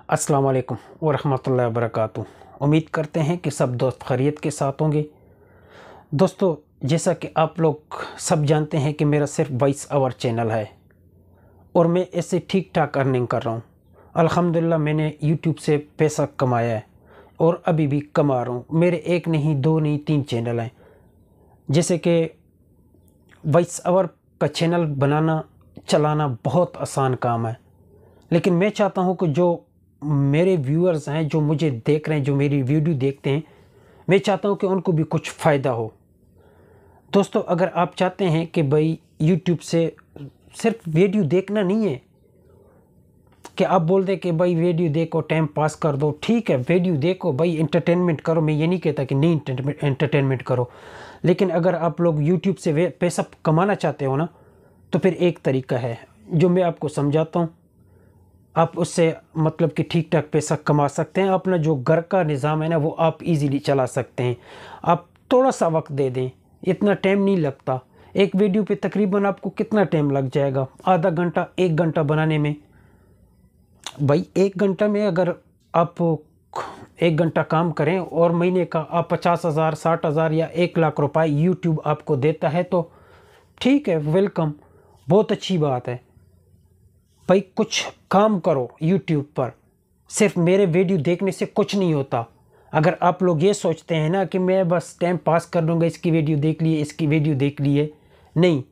अस्सलाम वालेकुम वरहमतुल्लाहि वबरकातुहू। उम्मीद करते हैं कि सब दोस्त खैरियत के साथ होंगे। दोस्तों, जैसा कि आप लोग सब जानते हैं कि मेरा सिर्फ 22 आवर चैनल है और मैं इससे ठीक ठाक अर्निंग कर रहा हूँ। अल्हम्दुलिल्लाह मैंने यूट्यूब से पैसा कमाया है और अभी भी कमा रहा हूँ। मेरे एक नहीं, दो नहीं, 3 चैनल हैं। जैसे कि 22 आवर का चैनल बनाना चलाना बहुत आसान काम है, लेकिन मैं चाहता हूँ कि जो मेरे व्यूअर्स हैं, जो मुझे देख रहे हैं, जो मेरी वीडियो देखते हैं, मैं चाहता हूँ कि उनको भी कुछ फ़ायदा हो। दोस्तों, अगर आप चाहते हैं कि भाई यूट्यूब से सिर्फ वीडियो देखना नहीं है कि आप बोल दे कि भाई वीडियो देखो टाइम पास कर दो, ठीक है वीडियो देखो भाई, एंटरटेनमेंट करो। मैं ये नहीं कहता कि नहीं एंटरटेनमेंट करो, लेकिन अगर आप लोग यूट्यूब से पैसा कमाना चाहते हो ना, तो फिर एक तरीका है जो मैं आपको समझाता हूँ। आप उससे मतलब कि ठीक ठाक पैसा कमा सकते हैं। अपना जो घर का निज़ाम है ना, वो आप इजीली चला सकते हैं। आप थोड़ा सा वक्त दे दें, इतना टाइम नहीं लगता। एक वीडियो पे तकरीबन आपको कितना टाइम लग जाएगा? आधा घंटा, 1 घंटा बनाने में। भाई 1 घंटा में अगर आप 1 घंटा काम करें और महीने का आप 50,000, 60,000 या 1 लाख रुपए यूट्यूब आपको देता है, तो ठीक है, वेलकम, बहुत अच्छी बात है। भाई कुछ काम करो यूट्यूब पर। सिर्फ मेरे वीडियो देखने से कुछ नहीं होता। अगर आप लोग ये सोचते हैं ना कि मैं बस टाइम पास कर लूँगा, इसकी वीडियो देख लिए, इसकी वीडियो देख लिए, नहीं,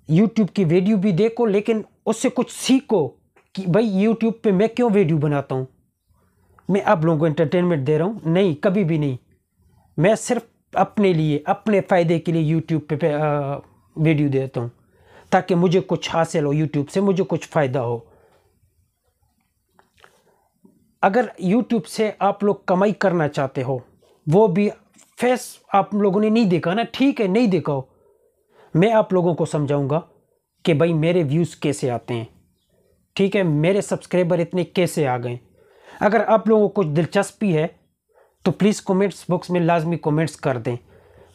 यूट्यूब की वीडियो भी देखो, लेकिन उससे कुछ सीखो कि भाई यूट्यूब पे मैं क्यों वीडियो बनाता हूँ। मैं आप लोगों को एंटरटेनमेंट दे रहा हूँ? नहीं, कभी भी नहीं। मैं सिर्फ अपने लिए, अपने फ़ायदे के लिए यूट्यूब पे वीडियो देता हूँ, ताकि मुझे कुछ हासिल हो, यूट्यूब से मुझे कुछ फ़ायदा हो। अगर यूट्यूब से आप लोग कमाई करना चाहते हो, वो भी फेस आप लोगों ने नहीं देखा ना, ठीक है, नहीं देखा हो, मैं आप लोगों को समझाऊंगा कि भाई मेरे व्यूज़ कैसे आते हैं, ठीक है, मेरे सब्सक्राइबर इतने कैसे आ गए। अगर आप लोगों को कुछ दिलचस्पी है तो प्लीज़ कमेंट्स बॉक्स में लाजमी कमेंट्स कर दें,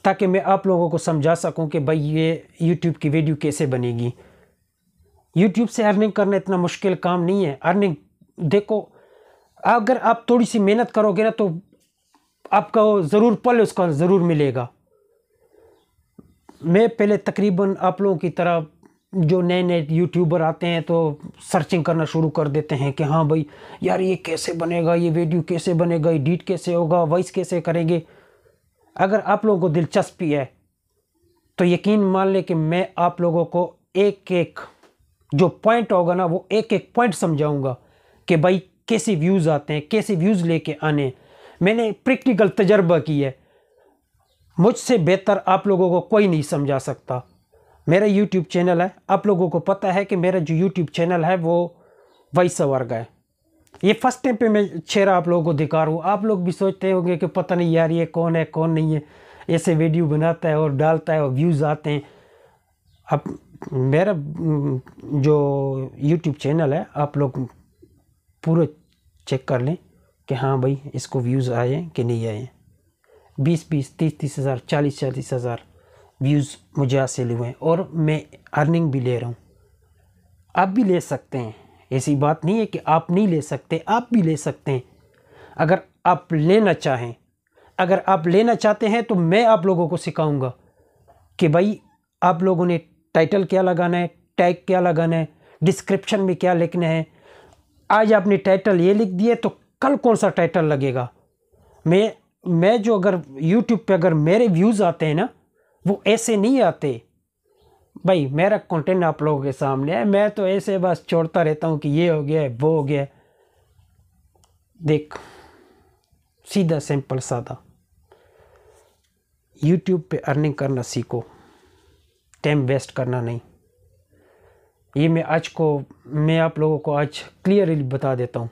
ताकि मैं आप लोगों को समझा सकूं कि भाई ये यूट्यूब की वीडियो कैसे बनेगी। यूट्यूब से अर्निंग करना इतना मुश्किल काम नहीं है। अर्निंग देखो, अगर आप थोड़ी सी मेहनत करोगे ना, तो आपका ज़रूर फल उसका ज़रूर मिलेगा। मैं पहले तकरीबन आप लोगों की तरह, जो नए नए यूट्यूबर आते हैं तो सर्चिंग करना शुरू कर देते हैं कि हाँ भाई यार ये कैसे बनेगा, ये वीडियो कैसे बनेगा, एडिट कैसे होगा, वॉइस कैसे करेंगे। अगर आप लोगों को दिलचस्पी है तो यकीन मान लें कि मैं आप लोगों को एक एक जो पॉइंट होगा ना, वो एक एक पॉइंट समझाऊंगा कि भाई कैसे व्यूज़ आते हैं, कैसे व्यूज़ लेके आने। मैंने प्रैक्टिकल तजर्बा की है, मुझसे बेहतर आप लोगों को कोई नहीं समझा सकता। मेरा यूट्यूब चैनल है, आप लोगों को पता है कि मेरा जो यूट्यूब चैनल है वो 22 आवर का है। ये फर्स्ट टाइम पे मैं चेहरा आप लोगों को दिखा रहा हूँ। आप लोग भी सोचते होंगे कि पता नहीं यार ये कौन है कौन नहीं है, ऐसे वीडियो बनाता है और डालता है और व्यूज़ आते हैं। अब मेरा जो यूट्यूब चैनल है, आप लोग पूरे चेक कर लें कि हाँ भाई इसको व्यूज़ आए हैं कि नहीं आए हैं। 20-20, 30-30 हज़ार, 40-40 हज़ार व्यूज़ मुझे हासिल हुए हैं और मैं अर्निंग भी ले रहा हूँ। आप भी ले सकते हैं, ऐसी बात नहीं है कि आप नहीं ले सकते, आप भी ले सकते हैं अगर आप लेना चाहें। अगर आप लेना चाहते हैं तो मैं आप लोगों को सिखाऊंगा कि भाई आप लोगों ने टाइटल क्या लगाना है, टैग क्या लगाना है, डिस्क्रिप्शन में क्या लिखना है। आज आपने टाइटल ये लिख दिए तो कल कौन सा टाइटल लगेगा। मैं जो अगर यूट्यूब पे अगर मेरे व्यूज़ आते हैं ना, वो ऐसे नहीं आते। भाई मेरा कंटेंट आप लोगों के सामने है, मैं तो ऐसे बस छोड़ता रहता हूँ कि ये हो गया वो हो गया। देख, सीधा सिंपल सादा, यूट्यूब पे अर्निंग करना सीखो, टाइम वेस्ट करना नहीं। ये मैं आप लोगों को आज क्लियरली बता देता हूँ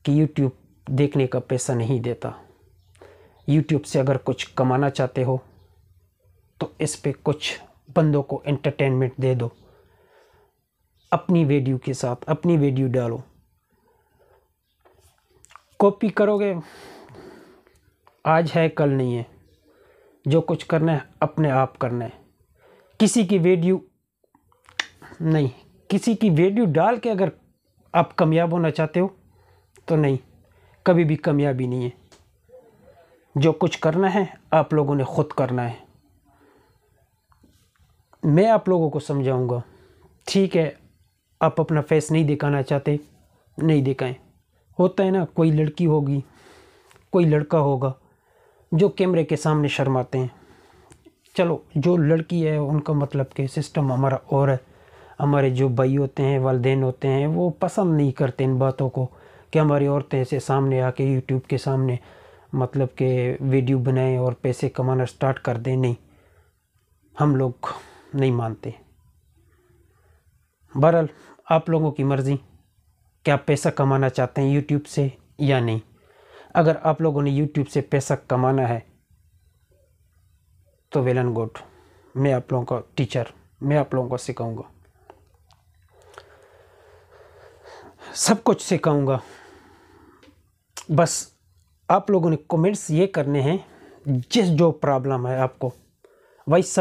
कि यूट्यूब देखने का पैसा नहीं देता। यूट्यूब से अगर कुछ कमाना चाहते हो तो इस पे कुछ बंदों को एंटरटेनमेंट दे दो, अपनी वीडियो के साथ अपनी वीडियो डालो। कॉपी करोगे, आज है कल नहीं है। जो कुछ करना है अपने आप करना है। किसी की वीडियो नहीं, किसी की वीडियो डाल के अगर आप कामयाब होना चाहते हो तो नहीं, कभी भी कामयाबी नहीं है। जो कुछ करना है आप लोगों ने खुद करना है। मैं आप लोगों को समझाऊंगा, ठीक है आप अपना फेस नहीं दिखाना चाहते, नहीं दिखाएं। होता है ना, कोई लड़की होगी, कोई लड़का होगा जो कैमरे के सामने शर्माते हैं। चलो जो लड़की है उनका मतलब कि सिस्टम हमारा और है। हमारे जो भाई होते हैं, वालिदैन होते हैं, वो पसंद नहीं करते इन बातों को कि हमारी औरतें ऐसे सामने आके यूट्यूब के सामने मतलब कि वीडियो बनाएं और पैसे कमाना स्टार्ट कर दें। नहीं, हम लोग नहीं मानते। बहरहाल आप लोगों की मर्ज़ी कि आप पैसा कमाना चाहते हैं यूट्यूब से या नहीं। अगर आप लोगों ने यूट्यूब से पैसा कमाना है तो वेल एंड गुड, मैं आप लोगों का टीचर, मैं आप लोगों को सिखाऊंगा, सब कुछ सिखाऊंगा। बस आप लोगों ने कमेंट्स ये करने हैं, जिस जो प्रॉब्लम है आपको वॉइस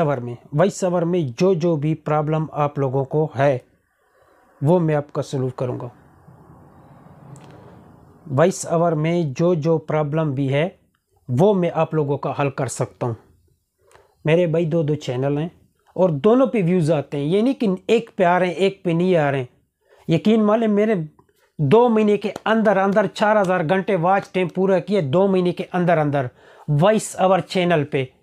ओवर में जो भी प्रॉब्लम आप लोगों को है वो मैं आपका सॉल्व करूंगा। वॉइस ओवर में जो प्रॉब्लम भी है वो मैं आप लोगों का हल कर सकता हूं। मेरे भाई दो चैनल हैं और दोनों पे व्यूज़ आते हैं। ये नहीं कि एक पे आ रहे हैं एक पे नहीं आ रहे हैं। यकीन माने मेरे 2 महीने के अंदर अंदर 4000 घंटे वॉच टाइम पूरा किए, 2 महीने के अंदर अंदर वॉइस ओवर चैनल पे।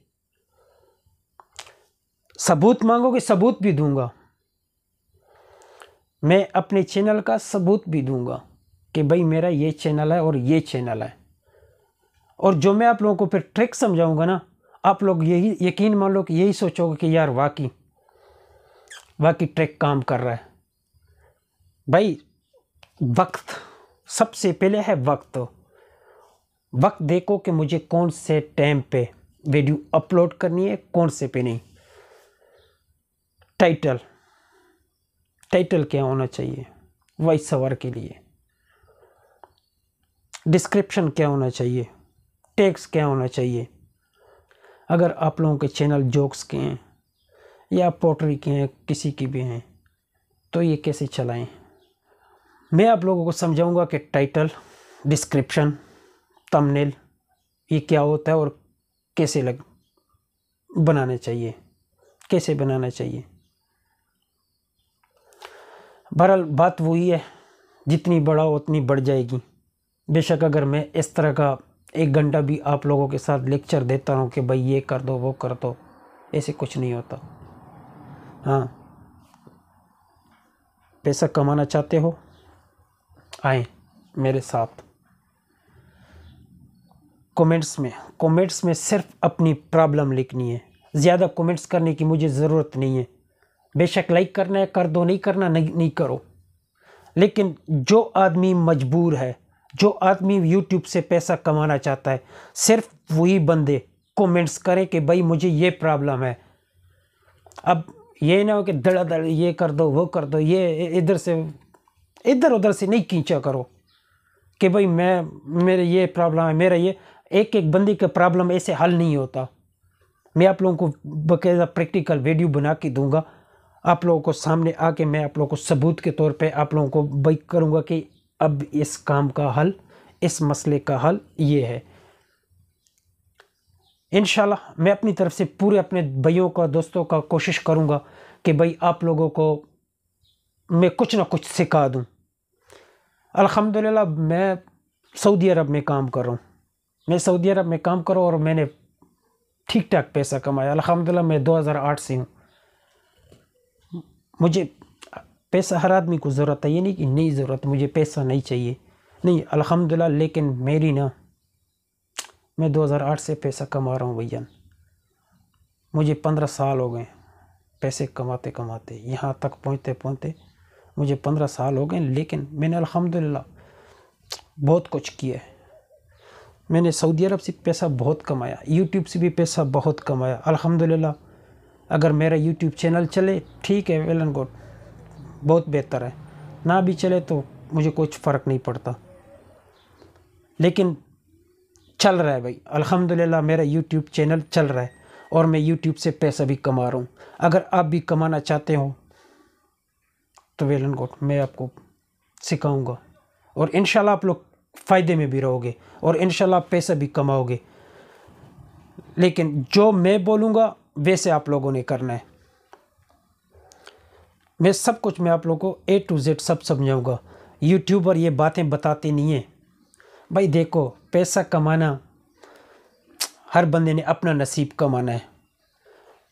सबूत मांगोगे, सबूत भी दूंगा। मैं अपने चैनल का सबूत भी दूंगा कि भाई मेरा ये चैनल है और ये चैनल है। और जो मैं आप लोगों को फिर ट्रिक समझाऊंगा ना, आप लोग यही यकीन मान लो कि यही सोचोगे कि यार वाकई ट्रिक काम कर रहा है। भाई वक्त सबसे पहले है। वक्त देखो कि मुझे कौन से टाइम पे वीडियो अपलोड करनी है, कौन से पे नहीं। टाइटल क्या होना चाहिए वॉइस ओवर के लिए, डिस्क्रिप्शन क्या होना चाहिए, टेक्स्ट क्या होना चाहिए। अगर आप लोगों के चैनल जोक्स के हैं या पोट्री के हैं, किसी की भी हैं, तो ये कैसे चलाएं। मैं आप लोगों को समझाऊंगा कि टाइटल, डिस्क्रिप्शन, थंबनेल ये क्या होता है और कैसे बनाना चाहिए, कैसे बनाना चाहिए। बहरहाल बात वही है, जितनी बढ़ाओ उतनी बढ़ जाएगी। बेशक अगर मैं इस तरह का 1 घंटा भी आप लोगों के साथ लेक्चर देता हूँ कि भाई ये कर दो वो कर दो, ऐसे कुछ नहीं होता। हाँ, पैसा कमाना चाहते हो, आए मेरे साथ। कमेंट्स में सिर्फ अपनी प्रॉब्लम लिखनी है। ज़्यादा कमेंट्स करने की मुझे ज़रूरत नहीं है। बेशक लाइक करना है कर दो, नहीं करना नहीं करो। लेकिन जो आदमी मजबूर है, जो आदमी यूट्यूब से पैसा कमाना चाहता है, सिर्फ वही बंदे कमेंट्स करें कि भाई मुझे ये प्रॉब्लम है। अब ये ना हो कि धड़ाधड़ ये कर दो वो कर दो, ये इधर उधर से नहीं खींचा करो कि भाई मेरे ये प्रॉब्लम है, मेरा ये। एक बंदी का प्रॉब्लम ऐसे हल नहीं होता। मैं आप लोगों को बाकायदा प्रैक्टिकल वीडियो बना के दूंगा, आप लोगों को सामने आके मैं आप लोगों को सबूत के तौर पे आप लोगों को बाइक करूंगा कि अब इस काम का हल, इस मसले का हल ये है। इंशाल्लाह मैं अपनी तरफ से पूरे अपने भाइयों का, दोस्तों का कोशिश करूंगा कि भाई आप लोगों को मैं कुछ ना कुछ सिखा दूं। अल्हम्दुलिल्लाह मैं सऊदी अरब में काम कर रहा हूं। और मैंने ठीक ठाक पैसा कमाया अल्हम्दुलिल्लाह। मैं 2008 से हूँ। मुझे पैसा, हर आदमी को ज़रूरत है, ये नहीं कि नहीं ज़रूरत, मुझे पैसा नहीं चाहिए, नहीं अल्हम्दुलिल्लाह। लेकिन मैं 2008 से पैसा कमा रहा हूँ भैया। मुझे 15 साल हो गए पैसे कमाते कमाते, यहाँ तक पहुँचते मुझे 15 साल हो गए। लेकिन मैंने अल्हम्दुलिल्लाह बहुत कुछ किया है। मैंने सऊदी अरब से पैसा बहुत कमाया, यूट्यूब से भी पैसा बहुत कमाया अल्हम्दुलिल्लाह। अगर मेरा यूट्यूब चैनल चले ठीक है, वेल एंड गुड, बहुत बेहतर है। ना भी चले तो मुझे कुछ फ़र्क नहीं पड़ता, लेकिन चल रहा है भाई अल्हम्दुलिल्लाह। मेरा यूट्यूब चैनल चल रहा है और मैं यूट्यूब से पैसा भी कमा रहा हूँ। अगर आप भी कमाना चाहते हो तो वेल एंड गुड, मैं आपको सिखाऊंगा और इंशाल्लाह आप लोग फ़ायदे में भी रहोगे और इंशाल्लाह पैसा भी कमाओगे। लेकिन जो मैं बोलूँगा वैसे आप लोगों ने करना है। मैं सब कुछ मैं आप लोगों को A to Z सब समझाऊँगा। यूट्यूबर ये बातें बताते नहीं हैं भाई। देखो, पैसा कमाना हर बंदे ने अपना नसीब कमाना है।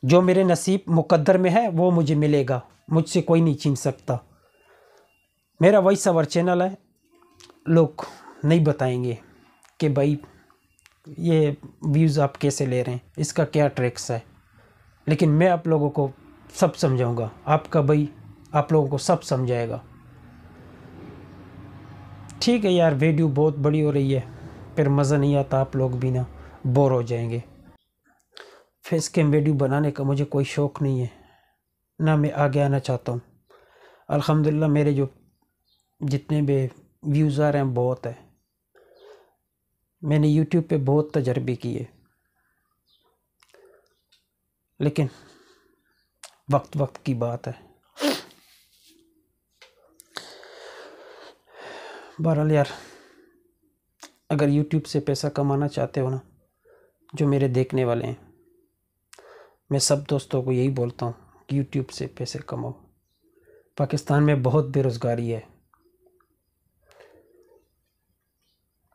जो मेरे नसीब मुकद्दर में है वो मुझे मिलेगा, मुझसे कोई नहीं छीन सकता। मेरा वॉइस ओवर चैनल है, लोग नहीं बताएंगे कि भाई ये व्यूज़ आप कैसे ले रहे हैं, इसका क्या ट्रिक्स है, लेकिन मैं आप लोगों को सब समझाऊंगा। आपका भाई आप लोगों को सब समझाएगा। ठीक है यार, वीडियो बहुत बड़ी हो रही है, फिर मज़ा नहीं आता, आप लोग भी ना बोर हो जाएंगे। फेस कैम वीडियो बनाने का मुझे कोई शौक़ नहीं है, ना मैं आगे आना चाहता हूँ। अल्हम्दुलिल्लाह मेरे जो जितने भी व्यूज़ आ रहे हैं बहुत है। मैंने यूट्यूब पे बहुत तजर्बे किए, लेकिन वक्त वक्त की बात है। बहरहाल यार, अगर यूट्यूब से पैसा कमाना चाहते हो ना, जो मेरे देखने वाले हैं, मैं सब दोस्तों को यही बोलता हूँ कि यूट्यूब से पैसे कमाओ। पाकिस्तान में बहुत बेरोज़गारी है।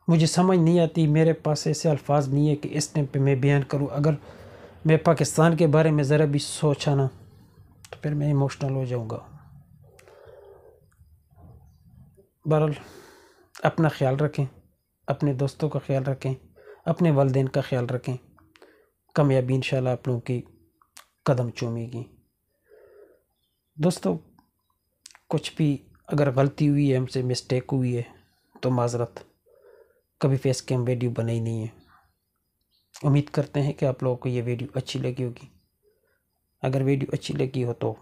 मुझे समझ नहीं आती, मेरे पास ऐसे अल्फाज नहीं है कि इस टाइम पे मैं बयान करूँ। अगर मैं पाकिस्तान के बारे में ज़रा भी सोचा ना तो फिर मैं इमोशनल हो जाऊँगा। बहरहाल अपना ख्याल रखें, अपने दोस्तों का ख्याल रखें, अपने वालिदैन का ख्याल रखें। कामयाबी इंशाल्लाह आप लोगों की कदम चूमेगी। दोस्तों, कुछ भी अगर गलती हुई है, हमसे मिस्टेक हुई है तो माज़रत। कभी फेस कैम वीडियो बनाई नहीं है। उम्मीद करते हैं कि आप लोगों को ये वीडियो अच्छी लगी होगी। अगर वीडियो अच्छी लगी हो तो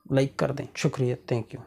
लाइक कर दें। शुक्रिया, थैंक यू।